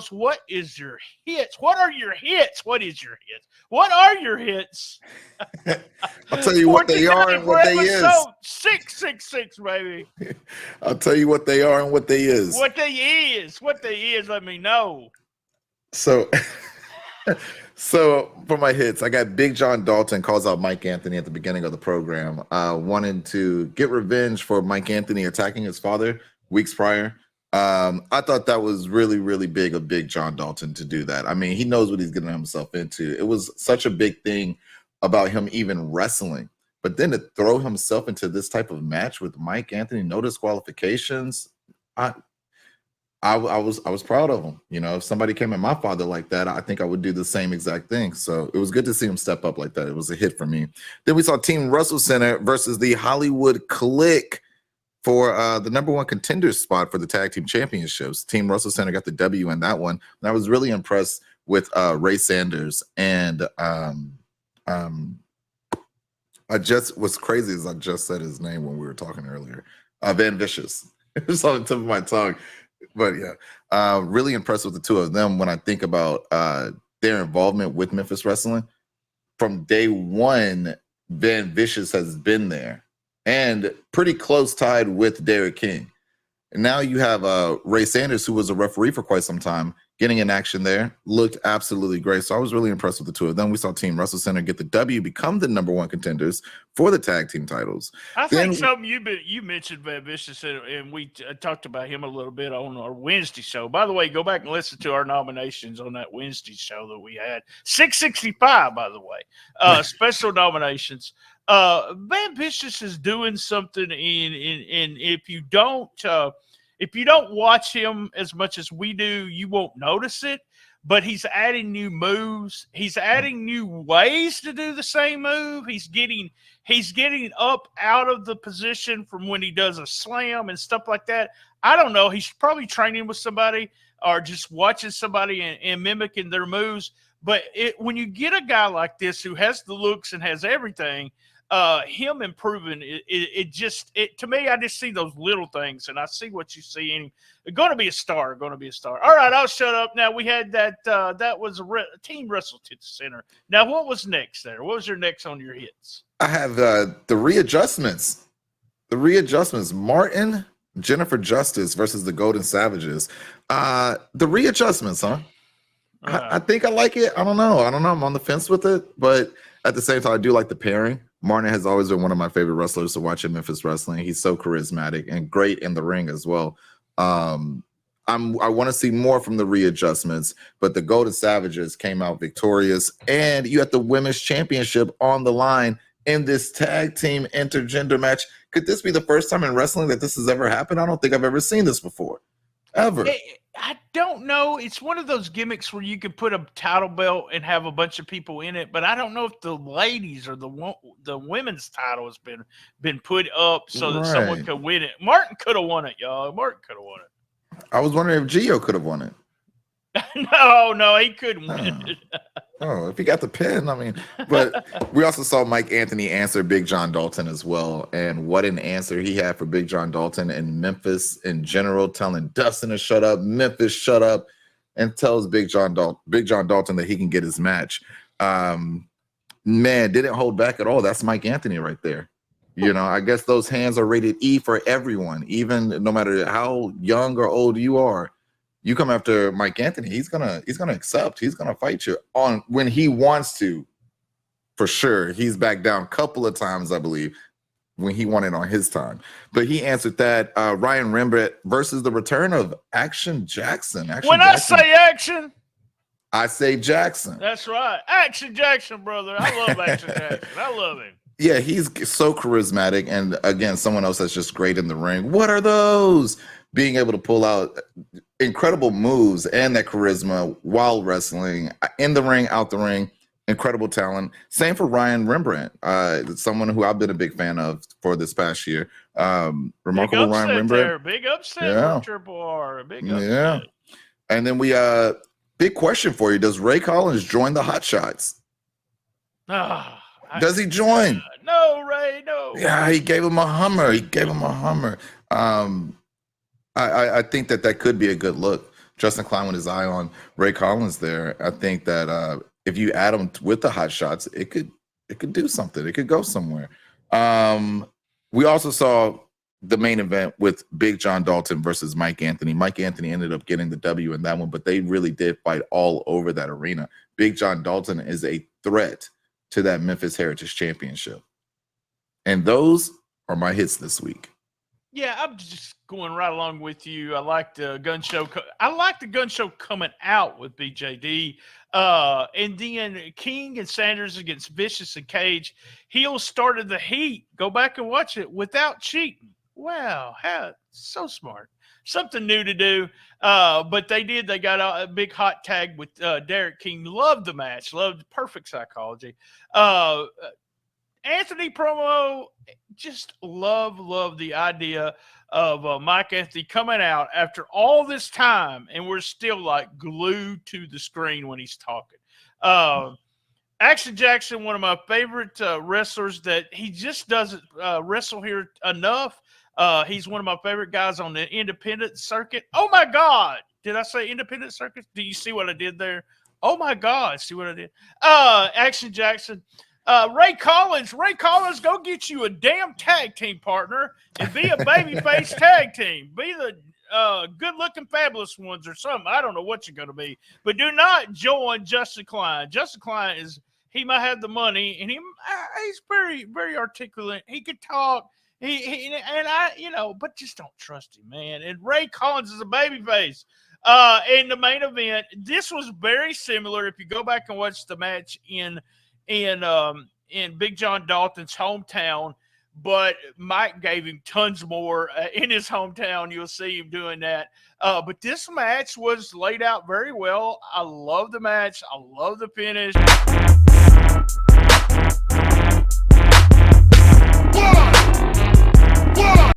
us what is your hits. What are your hits? What is your hits? What are your hits? I'll tell you what they are and what they is. 666, baby. I'll tell you what they are and what they is. What they is. What they is, let me know. So for my hits, I got Big John Dalton calls out Mike Anthony at the beginning of the program, wanting to get revenge for Mike Anthony attacking his father weeks prior. I thought that was really, really big of Big John Dalton to do that. I mean, he knows what he's getting himself into. It was such a big thing about him even wrestling, but then to throw himself into this type of match with Mike Anthony, no disqualifications. I was proud of him. You know, if somebody came at my father like that, I think I would do the same exact thing. So it was good to see him step up like that. It was a hit for me. Then we saw Team WrestleCenter versus the Hollywood Clique for the #1 contender spot for the tag team championships. Team WrestleCenter got the W in that one. And I was really impressed with Ray Sanders. And what's crazy is I just said his name when we were talking earlier. Van Vicious. It was on the tip of my tongue. But yeah, really impressed with the two of them when I think about their involvement with Memphis Wrestling. From day one, Van Vicious has been there and pretty close tied with Derek King. And now you have Ray Sanders, who was a referee for quite some time, getting in action there. Looked absolutely great. So I was really impressed with the two of them. We saw Team WrestleCenter get the W, become the #1 contenders for the tag team titles. I think something you mentioned Van Vicious, and we talked about him a little bit on our Wednesday show. By the way, go back and listen to our nominations on that Wednesday show that we had. 665, by the way. Special nominations. Van Vicious is doing something in if you don't watch him as much as we do, you won't notice it. But he's adding new moves. He's adding new ways to do the same move. He's getting up out of the position from when he does a slam and stuff like that. I don't know. He's probably training with somebody or just watching somebody and mimicking their moves. But when you get a guy like this who has the looks and has everything, him improving, to me, I just see those little things, and I see what you see in him. Going to be a star. All right, I'll shut up. Now, we had that was a Team WrestleCenter. Now, what was next there? What was your next on your hits? I have the readjustments. The readjustments. Martin, Jennifer Justice versus the Golden Savages. The readjustments, huh? I think I like it. I don't know. I'm on the fence with it, but at the same time, I do like the pairing. Martin has always been one of my favorite wrestlers to watch in Memphis Wrestling. He's so charismatic and great in the ring as well. I want to see more from the readjustments, but the Golden Savages came out victorious, and you had the Women's Championship on the line in this tag team intergender match. Could this be the first time in wrestling that this has ever happened? I don't think I've ever seen this before, ever. I don't know. It's one of those gimmicks where you can put a title belt and have a bunch of people in it, but I don't know if the ladies or the women's title has been put up so that someone could win it. Martin could have won it, y'all. Martin could have won it. I was wondering if Gio could have won it. No, he couldn't win it. Oh, if he got the pin, I mean. But we also saw Mike Anthony answer Big John Dalton as well. And what an answer he had for Big John Dalton and Memphis in general, telling Dustin to shut up, Memphis shut up, and tells Big John Dalton that he can get his match. Man, didn't hold back at all. That's Mike Anthony right there. You know, I guess those hands are rated E for everyone, even no matter how young or old you are. You come after Mike Anthony, he's gonna accept. He's gonna fight you on when he wants to, for sure. He's backed down a couple of times, I believe, when he wanted on his time. But he answered that. Ryan Rembrandt versus the return of Action Jackson. I say Action, I say Jackson. That's right, Action Jackson, brother. I love Action Jackson. I love him. Yeah, he's so charismatic, and again, someone else that's just great in the ring. What are those? Being able to pull out incredible moves and that charisma while wrestling in the ring, out the ring, incredible talent. Same for Ryan Rembrandt, someone who I've been a big fan of for this past year. Remarkable Ryan Rembrandt. Big upset for Triple R. Big upset. Yeah. And then we big question for you. Does Ray Collins join the Hot Shots? Does he join? No, Ray, no. Yeah, he gave him a Hummer. I think that could be a good look Justin Klein with his eye on Ray Collins there. I think that if you add him with the hot shots, it could do something. It could go somewhere. We also saw the main event with Big John Dalton versus Mike Anthony. Mike Anthony ended up getting the W in that one, but they really did fight all over that arena. Big John Dalton is a threat to that Memphis Heritage Championship. And those are my hits this week. Yeah, I'm just going right along with you. I like the gun show. I like the gun show coming out with BJD. And then King and Sanders against Vicious and Cage. Heel started the heat. Go back and watch it without cheating. Wow, so smart. Something new to do. But they did. They got a big hot tag with Derek King. Loved the match. Loved perfect psychology. Anthony promo, just love the idea of Mike Anthony coming out after all this time, and we're still like glued to the screen when he's talking. Action Jackson, one of my favorite wrestlers that he just doesn't wrestle here enough. He's one of my favorite guys on the independent circuit. Oh my God. Did I say independent circuit? Do you see what I did there? Oh my God. See what I did? Action Jackson. Ray Collins, go get you a damn tag team partner and be a babyface tag team. Be the good-looking fabulous ones or something. I don't know what you're going to be. But do not join Justin Klein. Justin Klein he might have the money, and he's very, very articulate. He could talk. But just don't trust him, man. And Ray Collins is a babyface. In the main event, this was very similar. If you go back and watch the match in Big John Dalton's hometown, but Mike gave him tons more in his hometown. You'll see him doing that. But this match was laid out very well. I love the match. I love the finish.